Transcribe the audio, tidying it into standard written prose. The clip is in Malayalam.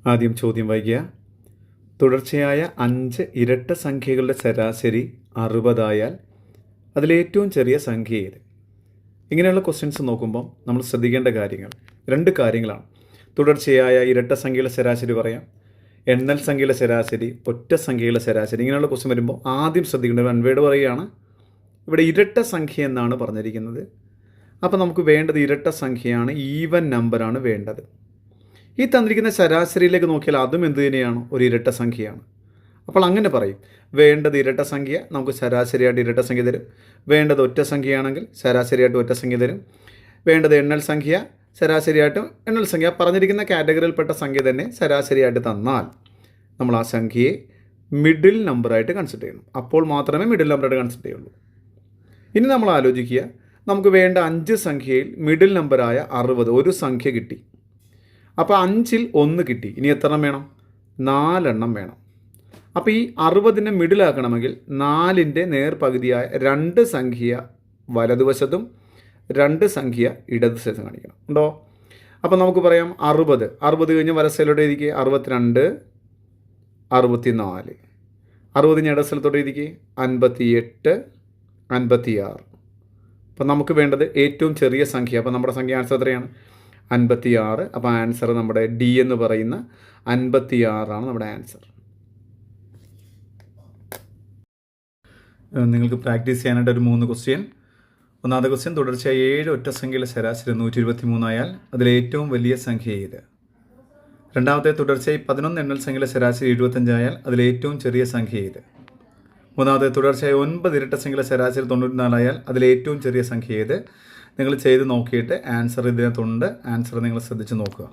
ആദ്യം ചോദ്യം വായിക്കുക. തുടർച്ചയായ 5 ഇരട്ട സംഖ്യകളുടെ ശരാശരി 60 ആയാൽ അതിലേറ്റവും ചെറിയ സംഖ്യ ഏത്? ഇങ്ങനെയുള്ള ക്വസ്റ്റ്യൻസ് നോക്കുമ്പം നമ്മൾ ശ്രദ്ധിക്കേണ്ട കാര്യങ്ങൾ 2 കാര്യങ്ങളാണ്. തുടർച്ചയായ ഇരട്ട സംഖ്യയുടെ ശരാശരി പറയാം, എണ്ണൽ സംഖ്യയുടെ ശരാശരി, ഒറ്റ സംഖ്യയുടെ ശരാശരി. ഇങ്ങനെയുള്ള ക്വസ്റ്റ്യൻ വരുമ്പോൾ ആദ്യം ശ്രദ്ധിക്കേണ്ട ഒരു വൺവേഡ് പറയുകയാണ്. ഇവിടെ ഇരട്ട സംഖ്യ എന്നാണ് പറഞ്ഞിരിക്കുന്നത്. അപ്പോൾ നമുക്ക് വേണ്ടത് ഇരട്ട സംഖ്യയാണ്, ഈവൻ നമ്പറാണ് വേണ്ടത്. ഈ തന്നിരിക്കുന്ന ശരാശരിയിലേക്ക് നോക്കിയാൽ അതും എന്ത് തന്നെയാണ്? ഒരു ഇരട്ട സംഖ്യയാണ്. അപ്പോൾ അങ്ങനെ പറയും, വേണ്ടത് ഇരട്ട സംഖ്യ നമുക്ക് ശരാശരിയായിട്ട് ഇരട്ട സംഖ്യ തരും. വേണ്ടത് ഒറ്റ സംഖ്യയാണെങ്കിൽ ശരാശരിയായിട്ട് ഒറ്റ സംഖ്യ തരും. വേണ്ടത് എണ്ണൽ സംഖ്യ ശരാശരിയായിട്ട് എണ്ണൽ സംഖ്യ. പറഞ്ഞിരിക്കുന്ന കാറ്റഗറിയിൽപ്പെട്ട സംഖ്യ തന്നെ ശരാശരിയായിട്ട് തന്നാൽ നമ്മൾ ആ സംഖ്യയെ മിഡിൽ നമ്പറായിട്ട് കൺസിഡർ ചെയ്യണം. അപ്പോൾ മാത്രമേ മിഡിൽ നമ്പറായിട്ട് കൺസിഡർ ചെയ്യുള്ളൂ. ഇനി നമ്മൾ ആലോചിക്കുക, നമുക്ക് വേണ്ട 5 സംഖ്യയിൽ മിഡിൽ നമ്പറായ 60 ഒരു സംഖ്യ കിട്ടി. അപ്പോൾ 5-ൽ 1 കിട്ടി. ഇനി എത്ര എണ്ണം വേണം? 4 എണ്ണം വേണം. അപ്പോൾ ഈ 60നെ മിഡിലാക്കണമെങ്കിൽ 4ൻ്റെ നേർപകുതിയായ 2 സംഖ്യ വലതുവശത്തും 2 സംഖ്യ ഇടതുവശത്തും കാണിക്കണം. ഉണ്ടോ? അപ്പോൾ നമുക്ക് പറയാം 60 കഴിഞ്ഞ് വലസൈഡിലോട്ട് എഴുതിക്കുക 62, 64. 60 ഇടസ്ഥലത്തോട്ട് എഴുതിക്കുക 58, 56. അപ്പോൾ നമുക്ക് വേണ്ടത് ഏറ്റവും ചെറിയ സംഖ്യ. അപ്പോൾ നമ്മുടെ സംഖ്യ ആൻസർ എത്രയാണ്? 56. അപ്പോൾ ആൻസർ നമ്മുടെ ഡി എന്ന് പറയുന്ന 56 നമ്മുടെ ആൻസർ. നിങ്ങൾക്ക് പ്രാക്ടീസ് ചെയ്യാനായിട്ട് ഒരു 3 ക്വസ്റ്റ്യൻ. ഒന്നാമത്തെ ക്വസ്റ്റ്യൻ, തുടർച്ചയായി 7 ഒറ്റ സംഖ്യയിലെ ശരാശരി 123 ആയാൽ അതിലേറ്റവും വലിയ സംഖ്യ ഏത്? രണ്ടാമത്തെ, തുടർച്ചയായി 11 എണ്ണൽ സംഖ്യയിലെ ശരാശരി 75 ആയാൽ അതിലേറ്റവും ചെറിയ സംഖ്യ ഏത്? മൂന്നാമത്തെ, തുടർച്ചയായി 9 ഇരട്ട സംഖ്യയിലെ ശരാശരി 94 ആയാൽ അതിലേറ്റവും ചെറിയ സംഖ്യ ഏത്? നിങ്ങൾ ചെയ്ത് നോക്കിയിട്ട് ആൻസർ ഇതിനകത്തുണ്ട്. ആൻസർ നിങ്ങൾ ശ്രദ്ധിച്ച് നോക്കുക.